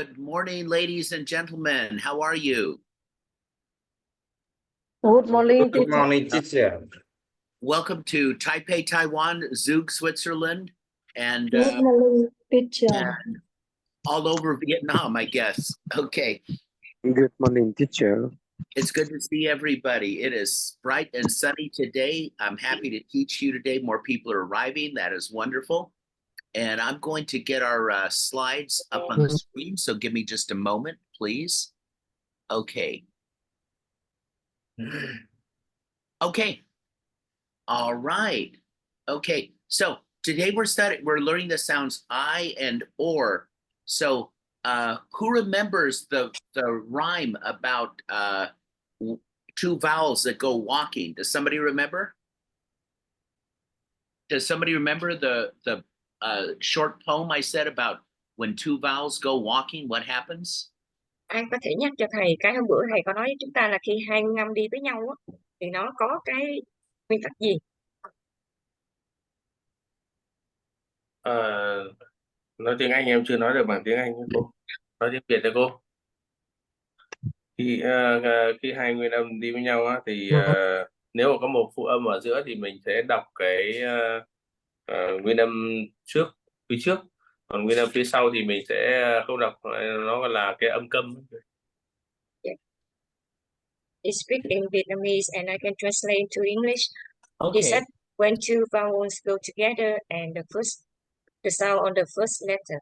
Good morning, ladies and gentlemen. How are you? Good morning, Good teacher. morning, teacher. Welcome to Taipei, Taiwan, Zug, Switzerland, and Good morning, teacher. all over Vietnam, I guess. Okay, Good morning, teacher. it's good to see everybody. It is bright and sunny today. I'm happy to teach you today. More people are arriving. That is wonderful. And I'm going to get our slides up on the screen. So give me just a moment, please. Okay. Okay. All right. Okay. So today we're learning the sounds I and or. So who remembers the rhyme about two vowels that go walking? Does somebody remember? Does somebody remember the short poem I said about when two vowels go walking, what happens? Ai có thể nhắc cho thầy cái hôm bữa thầy có nói với chúng ta là khi hai nguyên âm đi với nhau á, thì nó có cái nguyên tắc gì? Nói tiếng Anh em chưa nói được bằng tiếng Anh nha cô. Nói tiếng Việt đấy cô. Khi hai nguyên âm đi với nhau á, thì nếu mà có một phụ âm ở giữa thì mình sẽ đọc cái nguyên âm phía trước, còn nguyên âm phía sau thì mình sẽ không đọc, nó gọi là cái âm câm. He speak in Vietnamese and I can translate to English. Okay. He said when two vowels go together and the sound on the first letter.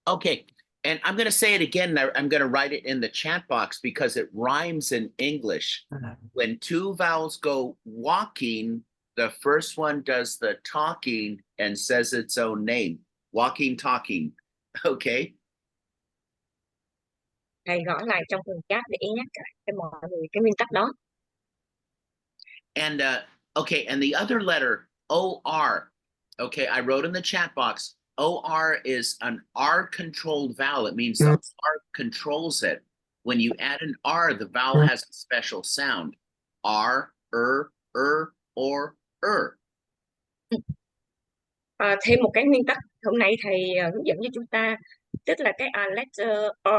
Okay. And I'm going to say it again. I'm going to write it in the chat box because it rhymes in English. When two vowels go walking, the first one does the talking and says its own name. Walking, talking. Okay. Thầy gõ lại trong phần chat để nhắc cho mọi người cái nguyên tắc đó. And okay, and the other letter, O-R. Okay, I wrote in the chat box, O-R is an R-controlled vowel. It means the R controls it. When you add an R, the vowel has a special sound. R, or, Thêm một cái nguyên tắc hôm nay thầy hướng dẫn cho chúng ta, tức là cái letter R,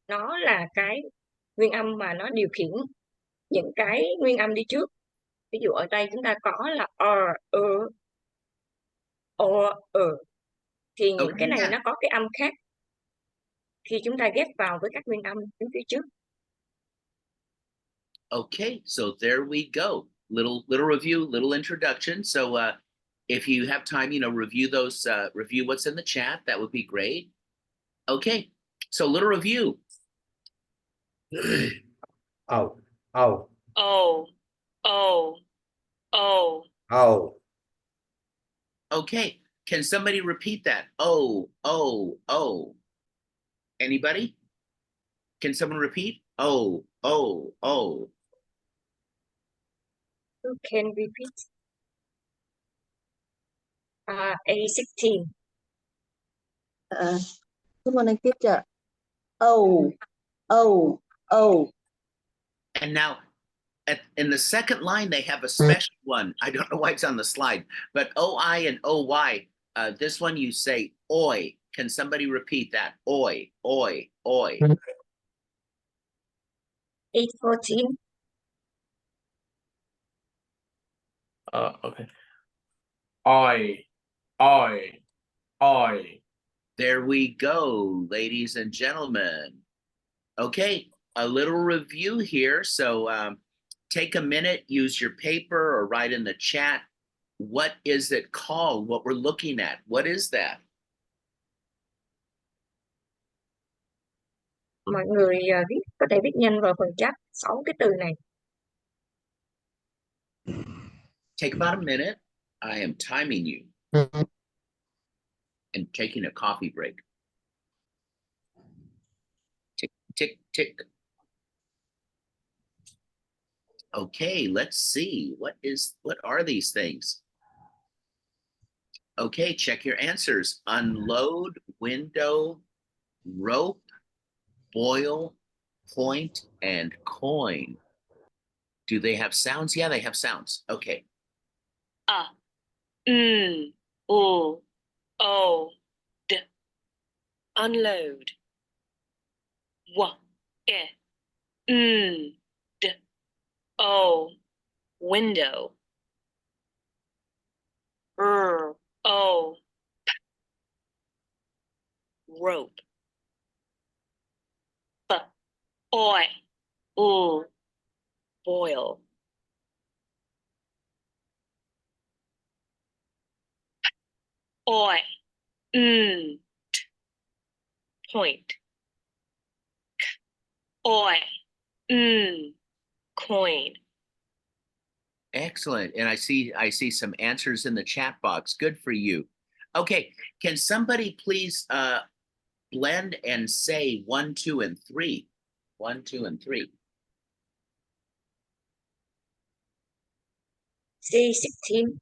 nó là cái nguyên âm mà nó điều khiển những cái nguyên âm đi trước. Ví dụ ở đây chúng ta có là R, or, thì những cái này nó có cái âm khác khi chúng ta ghép vào với các nguyên âm đứng phía trước. Okay, so there we go. Little review, little introduction. So if you have time, review those, review what's in the chat. That would be great. Okay, so little review. Oh. Okay, can somebody repeat that? Oh. Anybody? Can someone repeat? Oh. Who can repeat? A16. Good morning, teacher. Oh. And now, in the second line, they have a special one. I don't know why it's on the slide, but O-I and O-Y, this one you say oi. Can somebody repeat that? Oi. 814. Okay. Oi. There we go, ladies and gentlemen. Okay, a little review here. So take a minute, use your paper or write in the chat. What is it called? What we're looking at? What is that? Mọi người có thể viết nhanh vào phần chat 6 cái từ này. Take about a minute. I am timing you and taking a coffee break. Tick, tick, tick. Okay, let's see. What are these things? Okay, check your answers. Unload, window, rope, boil, point, and coin. Do they have sounds? Yeah, they have sounds. Okay. O, D, unload. Window. Rope. Boil. Point. Coin. Excellent. And I see some answers in the chat box. Good for you. Okay, can somebody please blend and say 1, 2, and 3? 1, 2, and 3. C16.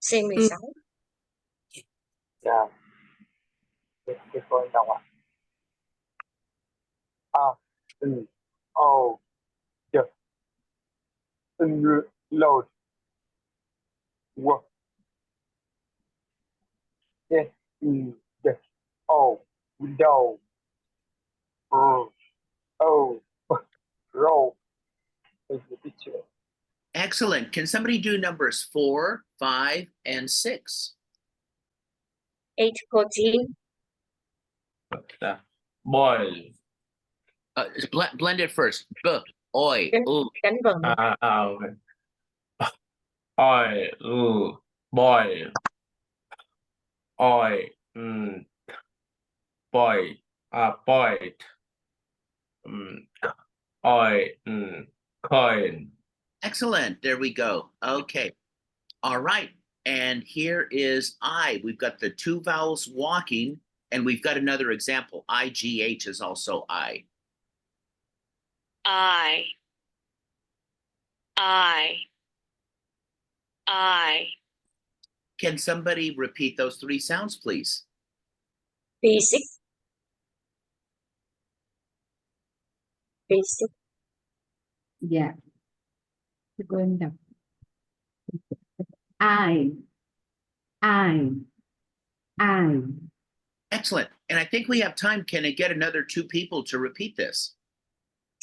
C16. Dạ. Để cô anh đọc ạ. Chật. Load. Work. Window. Row. Thank you, teacher. Excellent. Can somebody do numbers 4, 5, and 6? 814. Là boil. Blend it first. Oi. Đánh vần. Okay. Boil. Boil. Boil. Boiled. Coin. Excellent. There we go. Okay. All right. And here is I. We've got the 2 vowels walking, and we've got another example. IGH is also I. Can somebody repeat those 3 sounds, please? B6. B6. Dạ. Thì cô em đọc. I. Excellent. And I think we have time. Can I get another 2 people to repeat this?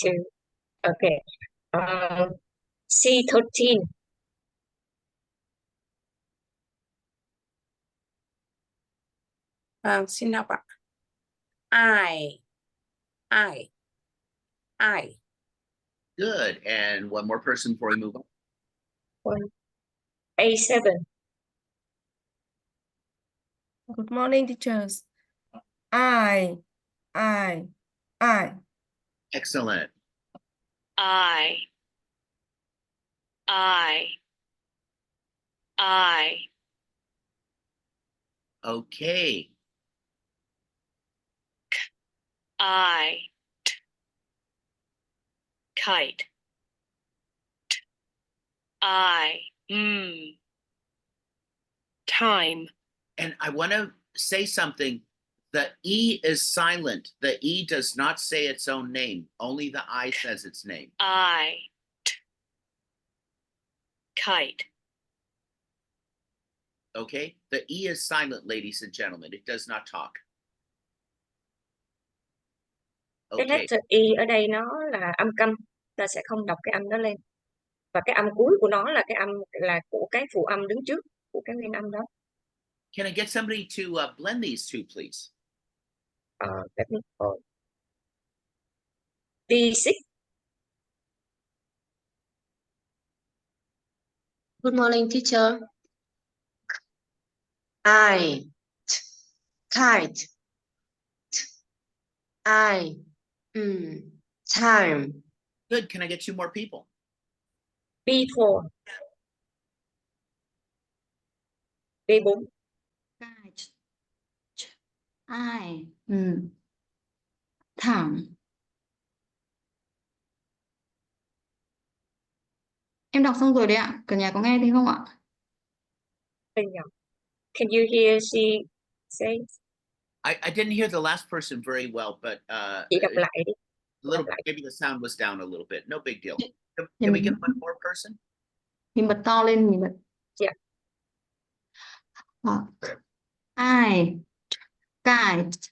2. Okay. C13. Xin đọc ạ. I. Good. And one more person before we move on. A7. Good morning, teachers. I. Excellent. I. Okay. Kite. Time. And I want to say something. The E is silent. The E does not say its own name. Only the I says its name. Kite. Okay? The E is silent, ladies and gentlemen. It does not talk. Cái Okay. letter E ở đây nó là âm câm. Ta sẽ không đọc cái âm đó lên. Và cái âm cuối của nó là cái âm là của cái phụ âm đứng trước của cái nguyên âm đó. Can I get somebody to blend these 2, please? D6. Good morning, teacher. I. Kite. Time. Good. Can I get 2 more people? B4. B4. Thẳng. Em đọc xong rồi đấy ạ. Cả nhà có nghe thấy không ạ? Can you hear she say? I didn't hear the last person very well, but Chị đọc lại đi. maybe the sound was down a little bit. No big deal. Can we get one more person? Mình bật to lên, mình bật. Clock. I. Kite.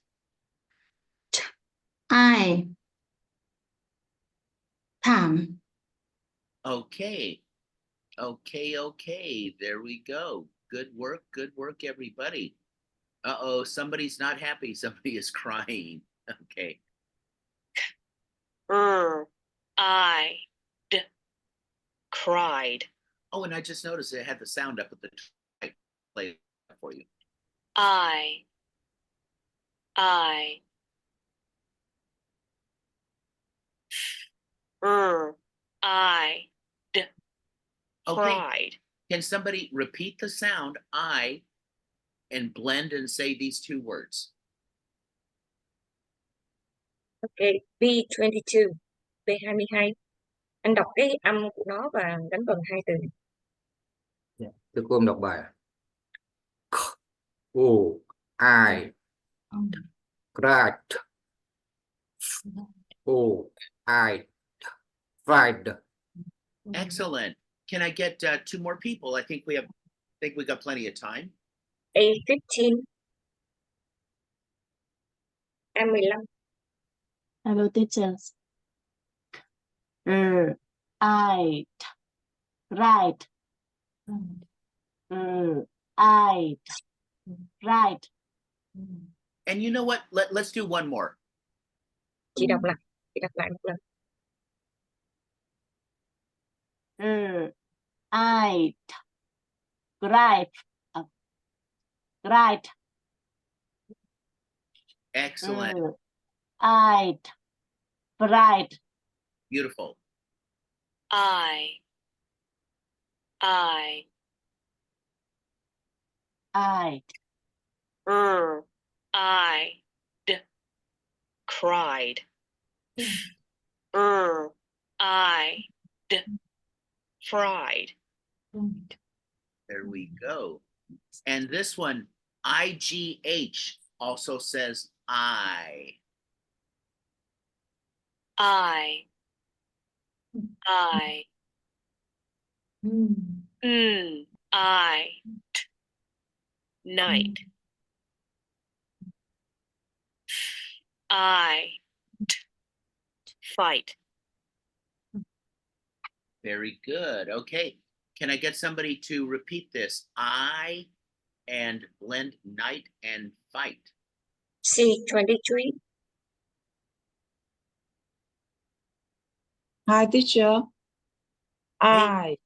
I. Thảm. Okay. Okay. There we go. Good work, everybody. Uh-oh, somebody's not happy. Somebody is crying. Okay. I cried. Oh, and I just noticed it had the sound up at the top. Play it for you. I Okay. cried. Can somebody repeat the sound I and blend and say these two words? Ok, B22, B22. Anh đọc cái âm của nó và đánh vần hai từ. Thưa cô, em đọc bài. Oh, I cried. Oh, I cried. Excellent. Can I get 2 more people? I think we got plenty of time. A15, A15. Hello, teachers. I write. I write. And you know what? Let's do one more. Chị đọc lại một lần. I write. Write. Excellent. I write. Beautiful. I I cried. I fried. There we go. And this one, IGH, also says I. I night. I fight. Very good. Okay. Can I get somebody to repeat this? I and blend night and fight. C23. Hi, teacher. I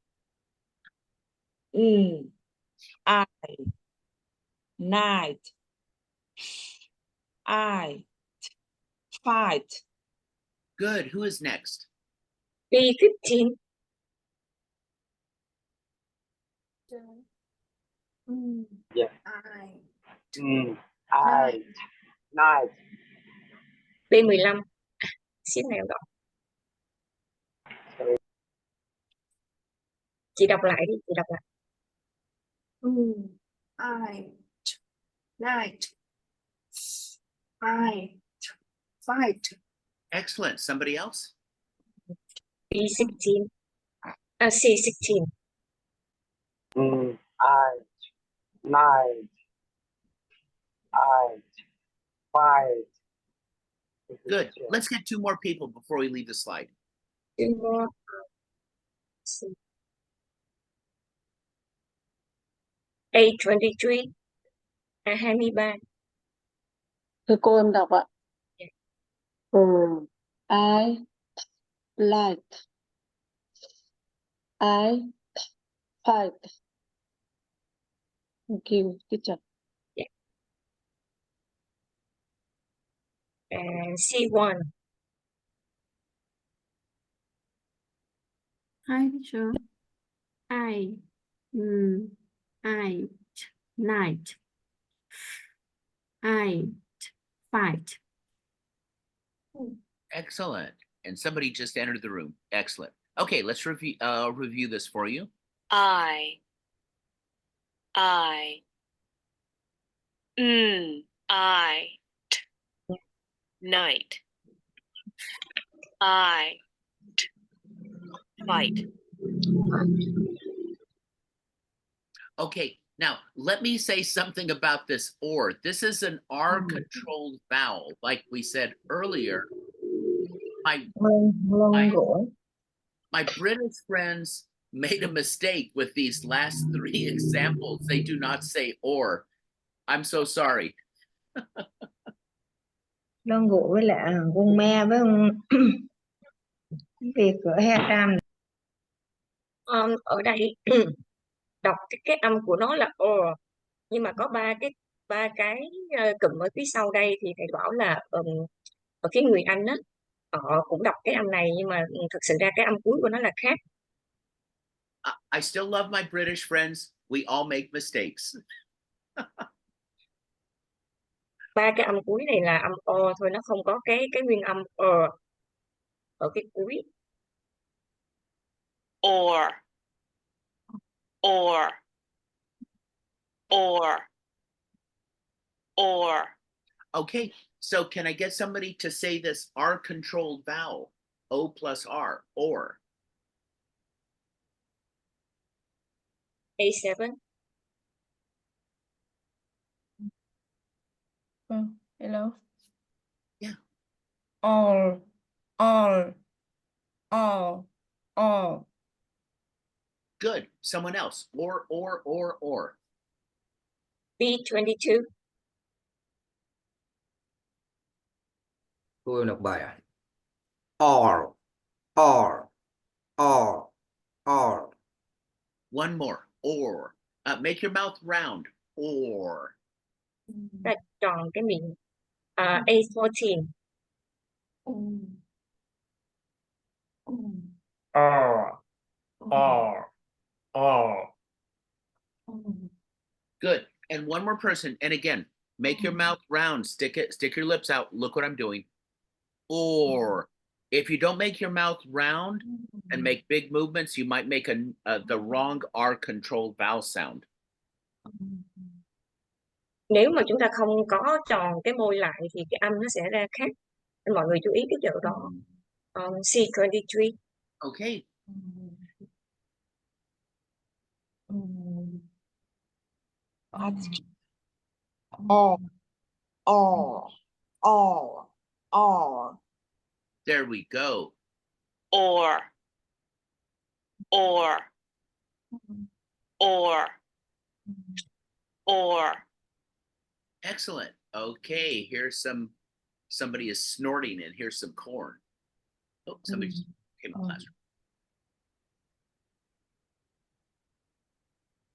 night. I fight. Good. Who is next? B15. Yeah. I. I. Night. B15. Xíu này em đọc. Chị đọc lại đi, chị đọc lại. I. Night. I. Fight. Excellent. Somebody else? B16. C16. I. Night. I. Fight. Good. Let's get 2 more people before we leave the slide. Two more. A23. A23. Thưa cô, em đọc ạ. I like. I fight. Thank you, teacher. And C1. Hi, teacher. I night. I fight. Excellent. And somebody just entered the room. Excellent. Okay, let's review this for you. I night. I fight. Okay, Now, let me say something about this or. This is an R-controlled vowel, like we said earlier. My British friends made a mistake with these last three examples. They do not say or. I'm so sorry. Lon gỗ với lại con me với con Việt ở He Cam. Ở đây đọc cái âm của nó là or, nhưng mà có ba cái cụm ở phía sau đây thì thầy bảo là ở phía người Anh á, họ cũng đọc cái âm này, nhưng mà thực sự ra cái âm cuối của nó là khác. I still love my British friends. We all make mistakes. Ba cái âm cuối này là âm o thôi, nó không có cái nguyên âm ở cái cuối. Or. Or. Or. Or. Okay, so can I get somebody to say this R-controlled vowel? O plus R, or. A7. Hello. Yeah. All. Good. Someone else. Or. B22. Tôi đọc bài à? Or. One more. Or. Make your mouth round. Or. Ta tròn cái miệng. A14. Good. And one more person. And again, make your mouth round. Stick your lips out. Look what I'm doing. Or. If you don't make your mouth round and make big movements, you might make the wrong R-controlled vowel sound. Nếu mà chúng ta không có tròn cái môi lại thì cái âm nó sẽ ra khác. Nên mọi người chú ý cái chỗ đó. C23. Okay. There we go. Or. Excellent. Okay, here's somebody is snorting and here's some corn. Oh, somebody just came in the classroom.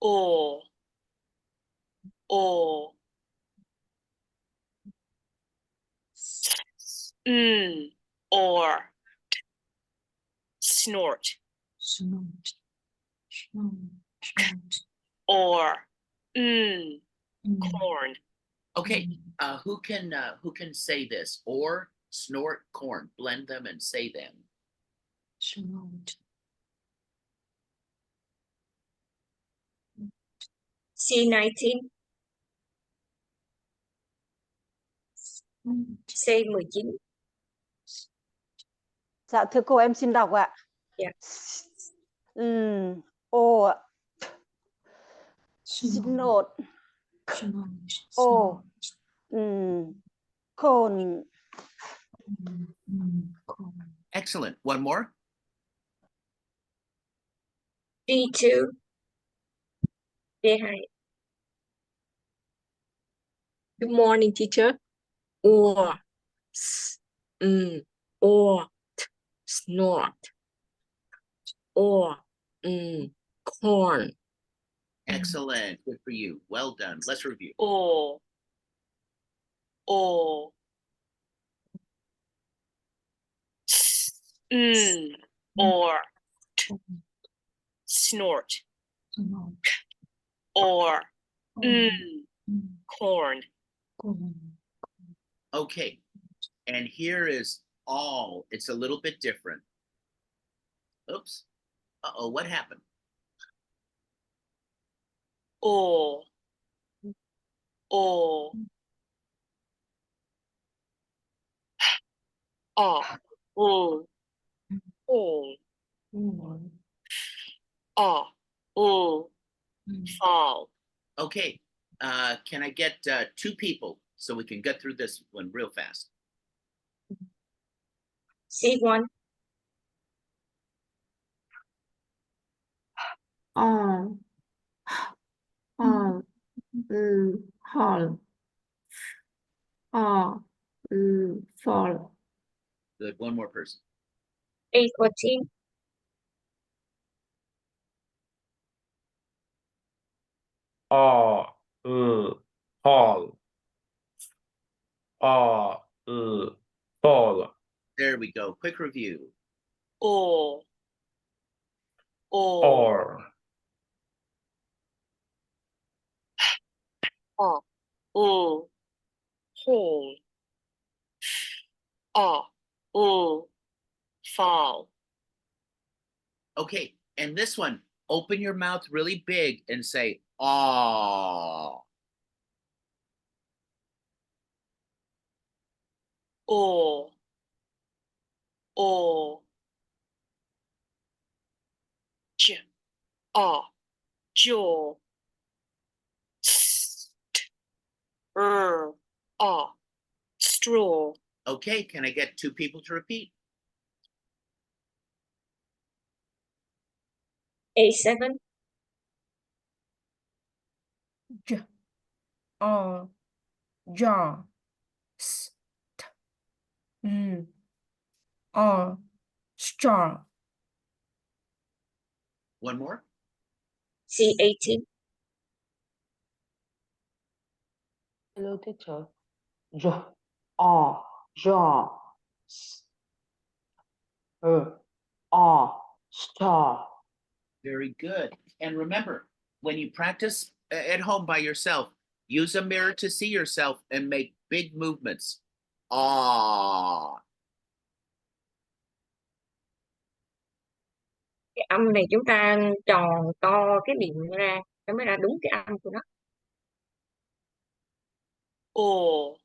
Or. Or. Snort. Or. Corn. Okay, who can say this? Or, snort, corn. Blend them and say them. C19. C19. Dạ thưa cô em xin đọc ạ. Dạ. O ạ. Snort. O. Corn. Excellent. One more. D2. D2. Good morning, teacher. Or. Snort. Or. Corn. Excellent. Good for you. Well done. Let's review. Or. Or. Snort. Or. Corn. Okay. And here is all. It's a little bit different. Oops. Uh-oh, what happened? Or. Fall. Okay, can I get 2 people so we can get through this one real fast? C1. All. All. Hall. All. Fall. Good, one more person. A14. Hall. Fall. There we go. Quick review. Or. Or. Hall. Fall. Okay, and this one, open your mouth really big and say, "Aw." Or. Jaw. Straw. Okay, can I get 2 people to repeat? A7. Jaw. Straw. One more. C18. Hello teacher. Jaw. Star. Very good. And remember, when you practice at home by yourself, use a mirror to see yourself and make big movements. Aw. Cái âm này chúng ta tròn to cái miệng ra nó mới ra đúng cái âm của nó. Or.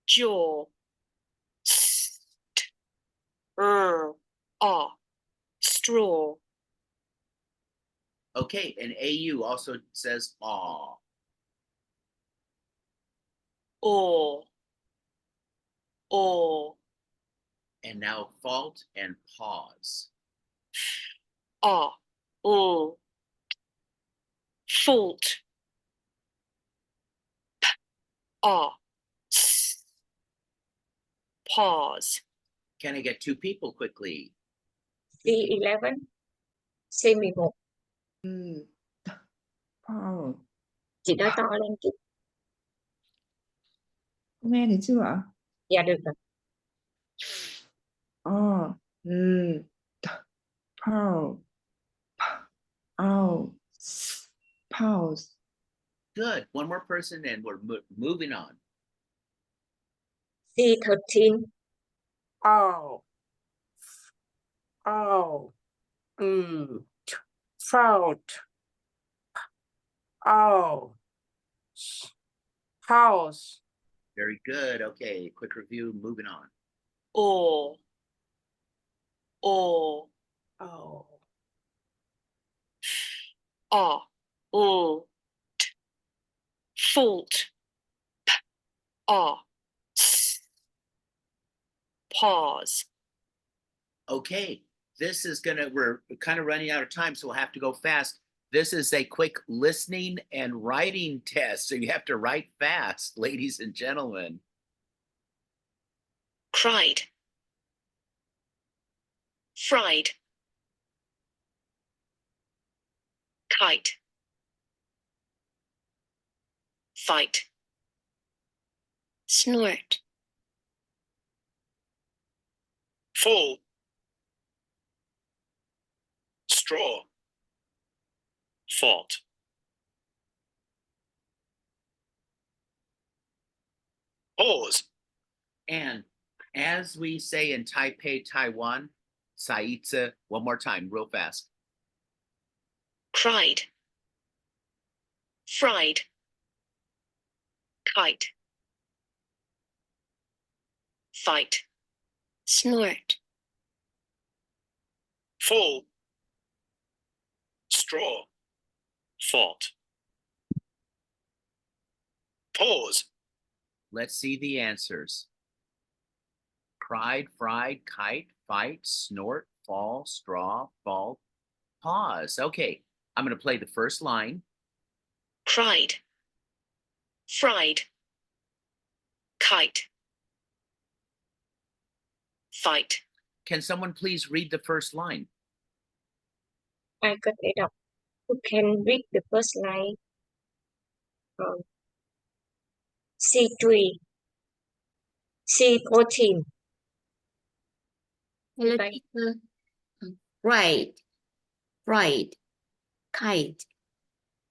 Jaw. Straw. Okay, and AU also says aw. Or. And now fault and pause. Fault. Pause. Can I get 2 people quickly? C11. C11. Chị nói to lên chút. Nghe thấy chưa ạ? Dạ được rồi. Pause. Good. One more person and we're moving on. C13. Fault. House. Very good. Okay, quick review, moving on. Or. Fault. Pause. Okay, this is we're kind of running out of time, so we'll have to go fast. This is a quick listening and writing test, so you have to write fast, ladies and gentlemen. Cried. Fried. Kite. Fight. Snort. Fall. Straw. Fault. Pause. And as we say in Taipei, Taiwan, Saitsa, one more time, real fast. Cried. Fried. Kite. Fight. Snort. Full. Straw. Fault. Pause. Let's see the answers. Cried, fried, kite, fight, snort, fall, straw, fault, pause. Okay, I'm going to play the first line. Cried. Fried. Kite. Fight. Can someone please read the first line? Ai có thể đọc? Who can read the first line? C3, C14. Hello, Đây. teacher. Right, right, kite,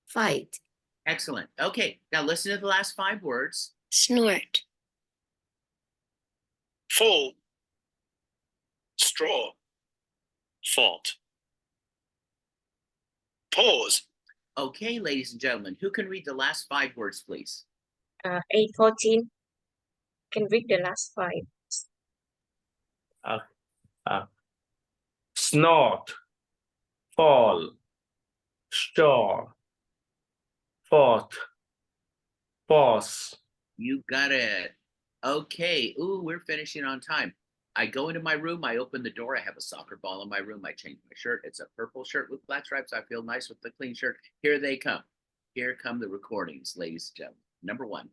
fight. Excellent. Okay, now listen to the last 5 words. Snort. Full. Straw. Fault. Pause. Okay, ladies and gentlemen, who can read the last 5 words, please? A14 can read the last 5. Snort, fall, straw, fault, pause. You got it. Okay. Ooh, we're finishing on time. I go into my room, I open the door, I have a soccer ball in my room, I change my shirt. It's a purple shirt with black stripes. I feel nice with the clean shirt. Here they come. Here come the recordings, ladies and gentlemen. Number 1.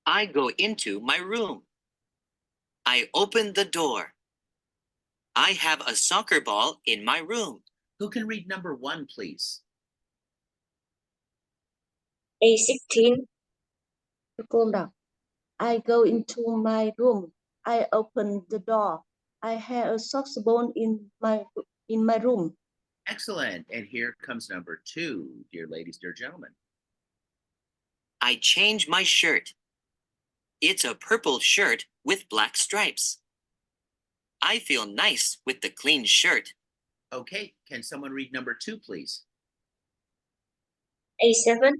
I go into my room. I open the door. I have a soccer ball in my room. Who can read number 1, please? A16. Cô đọc. I go into my room. I open the door. I have a soccer ball in my room. Excellent. And here comes number 2, dear ladies, dear gentlemen. I change my shirt. It's a purple shirt with black stripes. I feel nice with the clean shirt. Okay, can someone read number 2, please? A7.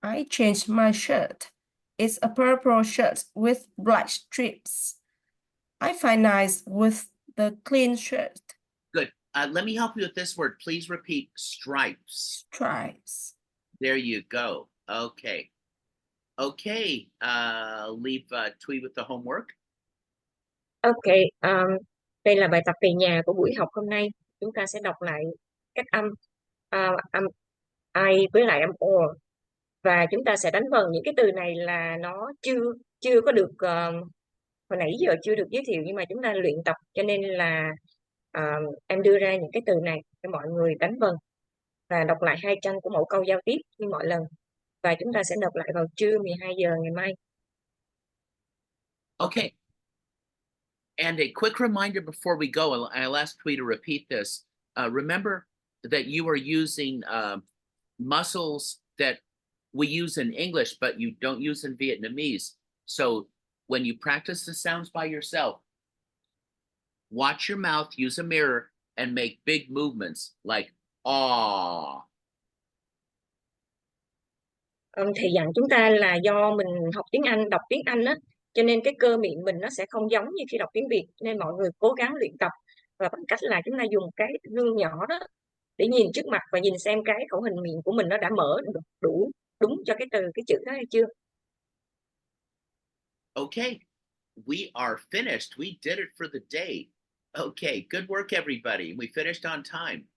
I changed my shirt. It's a purple shirt with black stripes. I find nice with the clean shirt. Good. Let me help you with this word. Please repeat stripes. Stripes. There you go. Okay. Okay. Leave Thủy with the homework. Ok, đây là bài tập về nhà của buổi học hôm nay. Chúng ta sẽ đọc lại các âm I với lại âm or. Và chúng ta sẽ đánh vần những cái từ này là nó chưa có được hồi nãy giờ chưa được giới thiệu, nhưng mà chúng ta luyện tập cho nên là em đưa ra những cái từ này cho mọi người đánh vần và đọc lại 2 trang của mẫu câu giao tiếp như mọi lần, và chúng ta sẽ nộp lại vào trưa 12 giờ ngày mai. Okay. And a quick reminder before we go, I'll ask Thủy to repeat this. Remember that you are using muscles that we use in English, but you don't use in Vietnamese. So when you practice the sounds by yourself, watch your mouth, use a mirror, and make big movements like ah. Thầy dặn chúng ta là do mình học tiếng Anh, đọc tiếng Anh á, cho nên cái cơ miệng mình nó sẽ không giống như khi đọc tiếng Việt, nên mọi người cố gắng luyện tập và bằng cách là chúng ta dùng cái gương nhỏ đó để nhìn trước mặt và nhìn xem cái khẩu hình miệng của mình nó đã mở đủ đúng cho cái từ, cái chữ đó hay chưa. Okay, we are finished. We did it for the day. Okay, good work, everybody. We finished on time.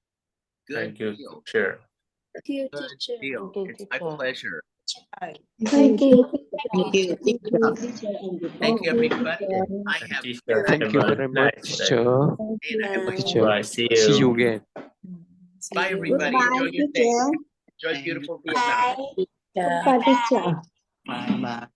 Good Thank you, deal. teacher. Thank you, Good teacher. deal. Thank you, It's my teacher. pleasure. Thank you. Thank you, teacher. Thank you, everybody. I have Teacher, Thank you have a very much, nice day. teacher. and I have a Teacher. Bye, see See you you. again. bye, everybody. Enjoy your day. Enjoy beautiful Vietnam. Bye, teacher. Bye, teacher. Bye, bye.